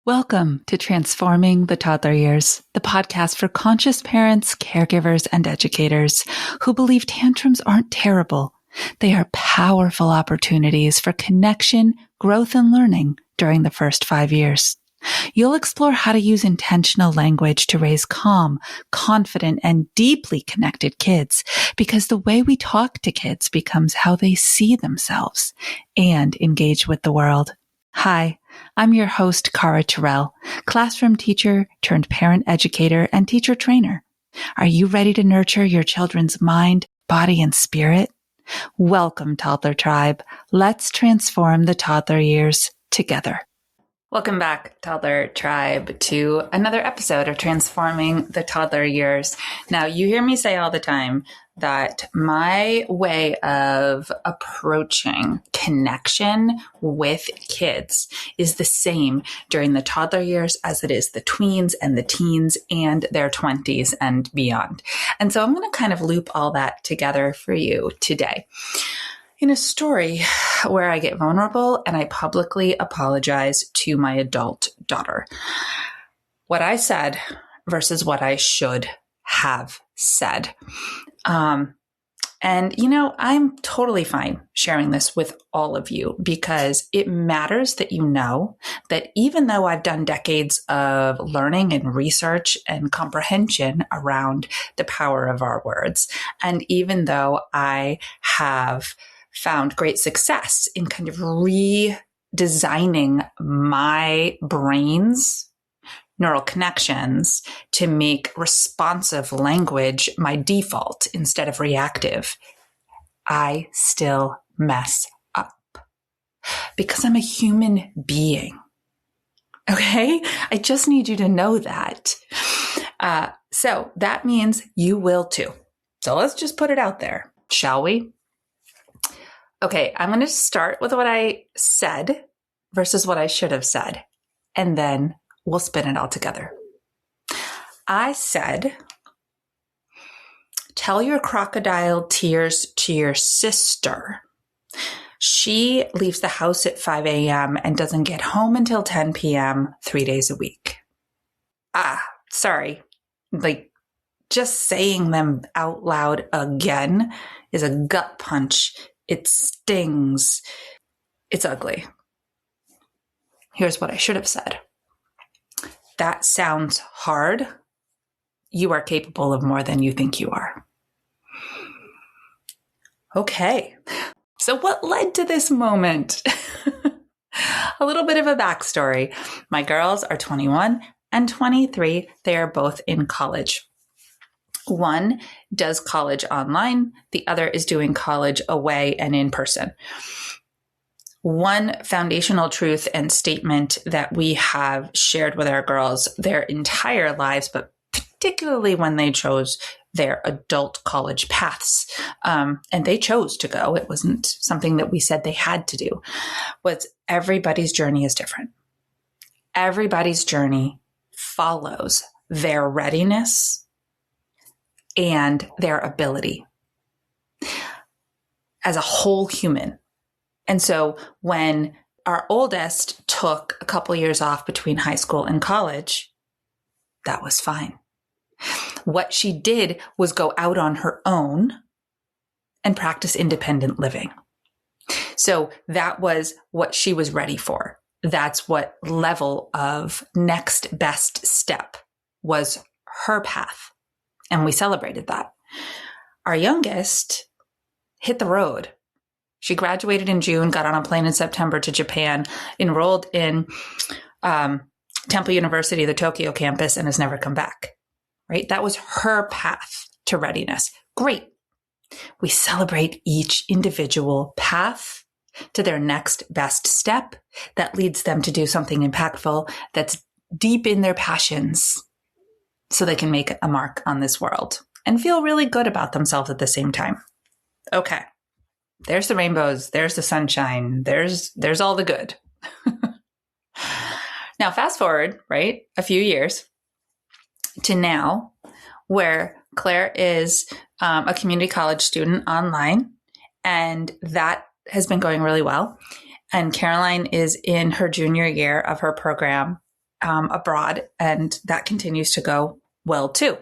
Welcome to Transforming the Toddler Years, the podcast for conscious parents, caregivers, and educators who believe tantrums aren't terrible. They are powerful opportunities for connection, growth, and learning during the first 5 years. You'll explore how to use intentional language to raise calm, confident, and deeply connected kids, because the way we talk to kids becomes how they see themselves and engage with the world. Hi, I'm your host, Cara Terrell, classroom teacher turned parent educator and teacher trainer. Are you ready to nurture your children's mind, body, and spirit? Welcome, Toddler Tribe. Let's transform the toddler years together. Welcome back, Toddler Tribe, to another episode of Transforming the Toddler Years. Now, you hear me say all the time that my way of approaching connection with kids is the same during the toddler years as it is the tweens and the teens and their 20s and beyond. And so I'm going to kind of loop all that together for you today in a story where I get vulnerable and I publicly apologize to my adult daughter. What I said versus what I should have said. I'm totally fine sharing this with all of you because it matters that you know that even though I've done decades of learning and research and comprehension around the power of our words, and even though I have found great success in kind of redesigning my brain's neural connections to make responsive language my default instead of reactive, I still mess up because I'm a human being. Okay? I just need you to know that. So that means you will too. So let's just put it out there, shall we? Okay, I'm going to start with what I said versus what I should have said, and then we'll spin it all together. I said, tell your crocodile tears to your sister. She leaves the house at 5 a.m. and doesn't get home until 10 p.m. 3 days a week. Sorry. Just saying them out loud again is a gut punch. It stings. It's ugly. Here's what I should have said. That sounds hard. You are capable of more than you think you are. Okay. So what led to this moment? A little bit of a backstory. My girls are 21 and 23. They are both in college. One does college online. The other is doing college away and in person. One foundational truth and statement that we have shared with our girls their entire lives, but particularly when they chose their adult college paths, and they chose to go, it wasn't something that we said they had to do, was everybody's journey is different. Everybody's journey follows their readiness and their ability as a whole human. And so when our oldest took a couple years off between high school and college, that was fine. What she did was go out on her own and practice independent living. So that was what she was ready for. That's what level of next best step was her path. And we celebrated that. Our youngest hit the road. She graduated in June, got on a plane in September to Japan, enrolled in Temple University, the Tokyo campus, and has never come back. Right? That was her path to readiness. Great. We celebrate each individual path to their next best step that leads them to do something impactful that's deep in their passions so they can make a mark on this world and feel really good about themselves at the same time. Okay. There's the rainbows. There's the sunshine. There's all the good. Now, fast forward, right? A few years to now where Claire is a community college student online, and that has been going really well. And Caroline is in her junior year of her program abroad, and that continues to go well too.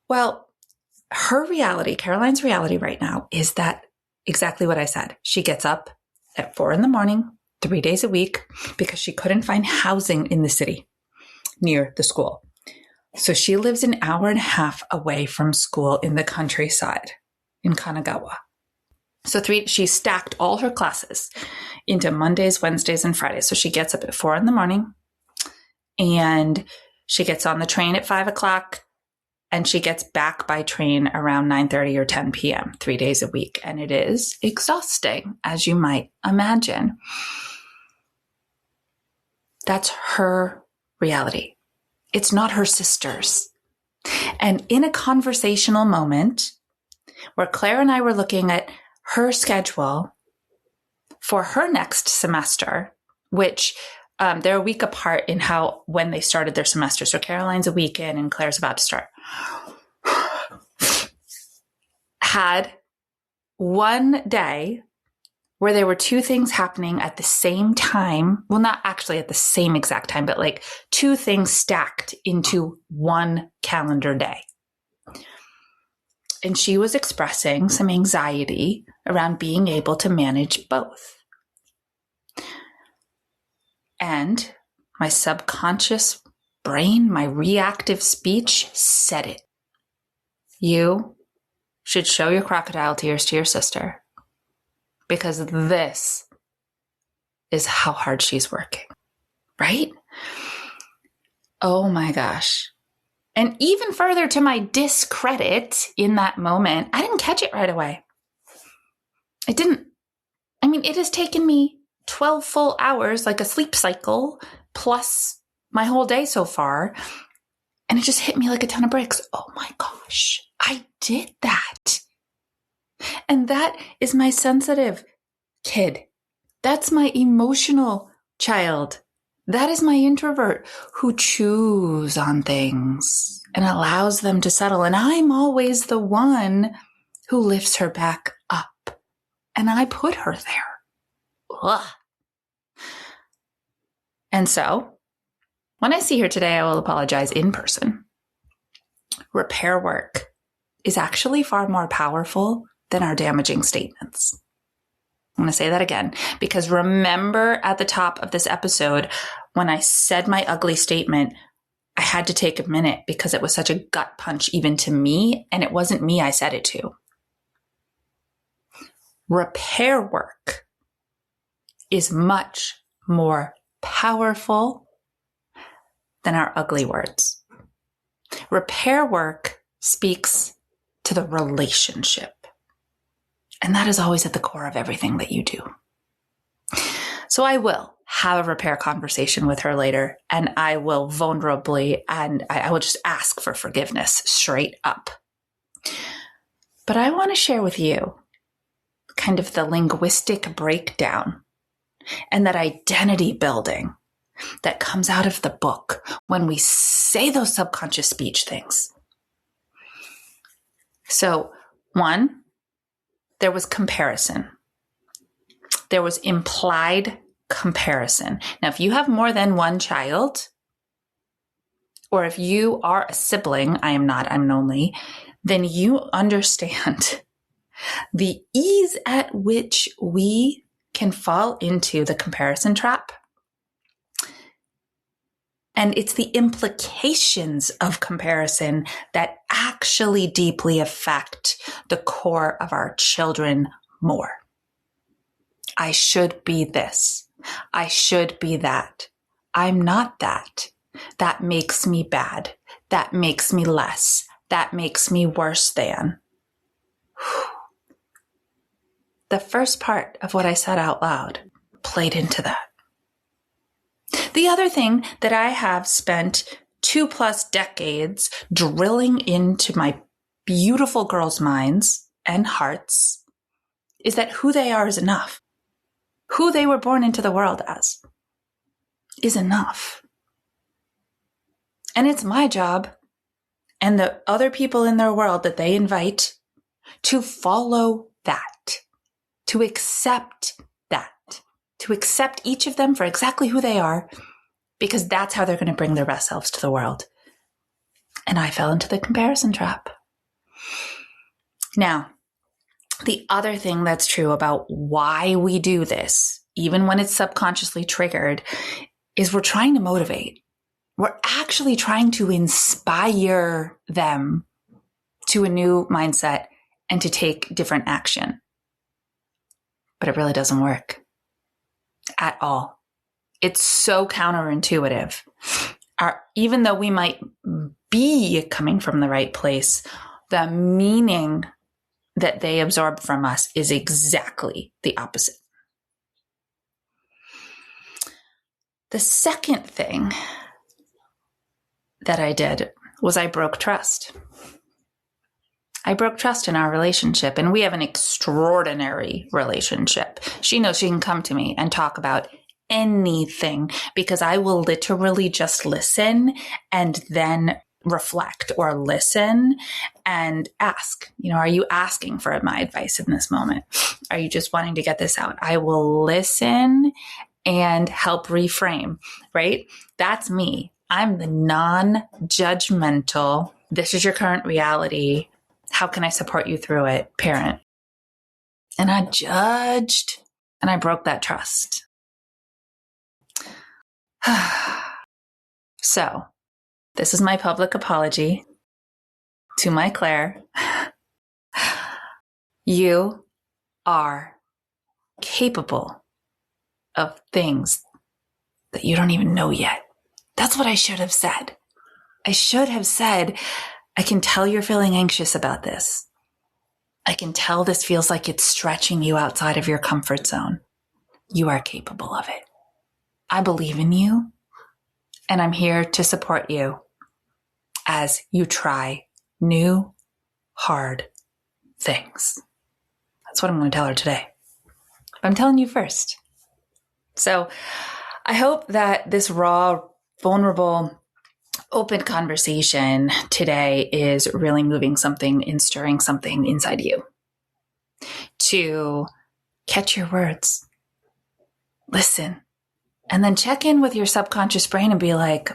Well, her reality, Caroline's reality right now, is that exactly what I said. She gets up at 4 a.m, 3 days a week, because she couldn't find housing in the city near the school. So she lives an hour and a half away from school in the countryside in Kanagawa. So she stacked all her classes into Mondays, Wednesdays, and Fridays. So she gets up at 4 a.m, and she gets on the train at 5 o'clock, and she gets back by train around 9:30 or 10 p.m., 3 days a week. And it is exhausting, as you might imagine. That's her reality. It's not her sister's. And in a conversational moment where Claire and I were looking at her schedule for her next semester, which they're a week apart in when they started their semester. So Caroline's a week in and Claire's about to start. Had one day where there were two things happening at the same time. Well, not actually at the same exact time, but like two things stacked into one calendar day. And she was expressing some anxiety around being able to manage both. And my subconscious brain, my reactive speech said it. You should show your crocodile tears to your sister, because this is how hard she's working, right? Oh my gosh. And even further to my discredit in that moment, I didn't catch it right away. It has taken me 12 full hours, like a sleep cycle, plus my whole day so far. And it just hit me like a ton of bricks. Oh my gosh, I did that. And that is my sensitive kid. That's my emotional child. That is my introvert who chews on things and allows them to settle. And I'm always the one who lifts her back up. And I put her there. Ugh. And so when I see her today, I will apologize in person. Repair work is actually far more powerful than our damaging statements. I'm going to say that again, because remember at the top of this episode, when I said my ugly statement, I had to take a minute because it was such a gut punch even to me, and it wasn't me I said it to. Repair work is much more powerful than our ugly words. Repair work speaks to the relationship. And that is always at the core of everything that you do. So I will have a repair conversation with her later, and I will vulnerably, and I will just ask for forgiveness straight up. But I want to share with you kind of the linguistic breakdown and that identity building that comes out of the book when we say those subconscious speech things. So, one, there was comparison. There was implied comparison. Now, if you have more than one child, or if you are a sibling, I am not, I'm lonely, then you understand the ease at which we can fall into the comparison trap. And it's the implications of comparison that actually deeply affect the core of our children more. I should be this. I should be that. I'm not that. That makes me bad. That makes me less. That makes me worse than. The first part of what I said out loud played into that. The other thing that I have spent 2+ decades drilling into my beautiful girls' minds and hearts is that who they are is enough. Who they were born into the world as is enough. And it's my job and the other people in their world that they invite to follow that, to accept that, to accept each of them for exactly who they are, because that's how they're going to bring their best selves to the world. And I fell into the comparison trap. Now, the other thing that's true about why we do this, even when it's subconsciously triggered, is we're trying to motivate. We're actually trying to inspire them to a new mindset and to take different action. But it really doesn't work at all. It's so counterintuitive. Even though we might be coming from the right place, the meaning that they absorb from us is exactly the opposite. The second thing that I did was I broke trust. I broke trust in our relationship, and we have an extraordinary relationship. She knows she can come to me and talk about anything because I will literally just listen and then reflect, or listen and ask, are you asking for my advice in this moment? Are you just wanting to get this out? I will listen and help reframe, right? That's me. I'm the non-judgmental, this is your current reality, how can I support you through it, parent. And I judged and I broke that trust. So, this is my public apology to my Claire. You are capable of things that you don't even know yet. That's what I should have said. I should have said, I can tell you're feeling anxious about this. I can tell this feels like it's stretching you outside of your comfort zone. You are capable of it. I believe in you, and I'm here to support you as you try new, hard things. That's what I'm going to tell her today. I'm telling you first. So I hope that this raw, vulnerable, open conversation today is really moving something and stirring something inside you to catch your words, listen, and then check in with your subconscious brain and be like,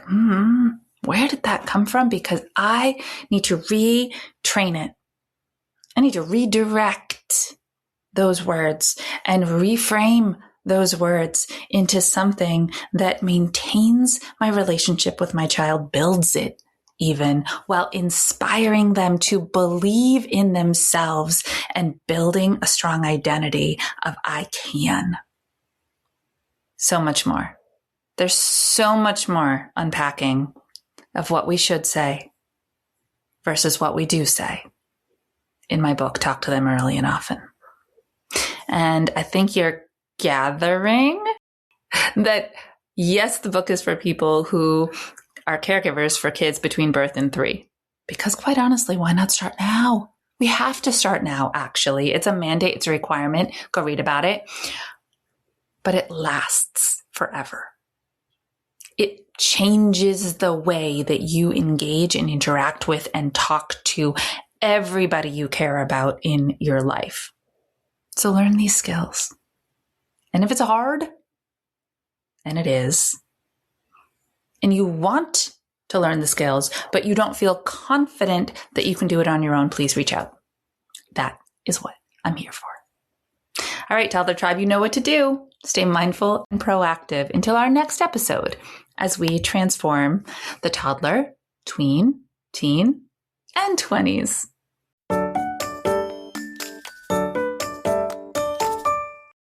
where did that come from? Because I need to retrain it. I need to redirect those words and reframe those words into something that maintains my relationship with my child, builds it even, while inspiring them to believe in themselves and building a strong identity of I can. So much more. There's so much more unpacking of what we should say versus what we do say in my book, Talk to Them Early and Often. And I think you're gathering that, yes, the book is for people who are caregivers for kids between birth and 3. Because quite honestly, why not start now? We have to start now, actually. It's a mandate. It's a requirement. Go read about it. But it lasts forever. It changes the way that you engage and interact with and talk to everybody you care about in your life. So learn these skills. And if it's hard, and it is, and you want to learn the skills, but you don't feel confident that you can do it on your own, please reach out. That is what I'm here for. All right, Toddler Tribe, you know what to do. Stay mindful and proactive until our next episode as we transform the toddler, tween, teen, and 20s.